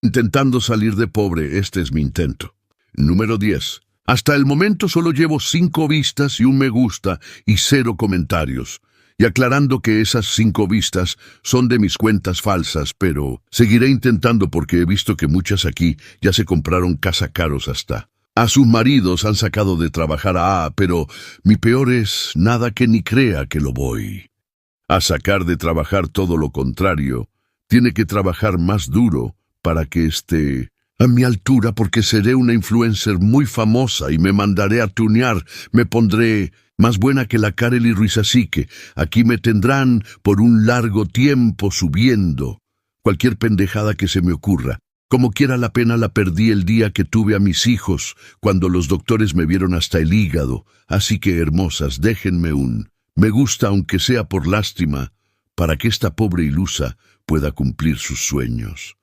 Intentando salir de pobre, este es mi intento. Número 10. Hasta el momento solo llevo 5 vistas y un me gusta y 0 comentarios. Y aclarando que esas 5 vistas son de mis cuentas falsas, pero seguiré intentando porque he visto que muchas aquí ya se compraron casa caros hasta. A sus maridos han sacado de trabajar pero mi peor es nada que ni crea que lo voy a sacar de trabajar, todo lo contrario. Tiene que trabajar más duro para que esté a mi altura, porque seré una influencer muy famosa y me mandaré a tunear, me pondré más buena que la Kareli Ruiz, así que aquí me tendrán por un largo tiempo subiendo cualquier pendejada que se me ocurra. Como quiera, la pena la perdí el día que tuve a mis hijos, cuando los doctores me vieron hasta el hígado. Así que, hermosas, déjenme un me gusta, aunque sea por lástima, para que esta pobre ilusa pueda cumplir sus sueños.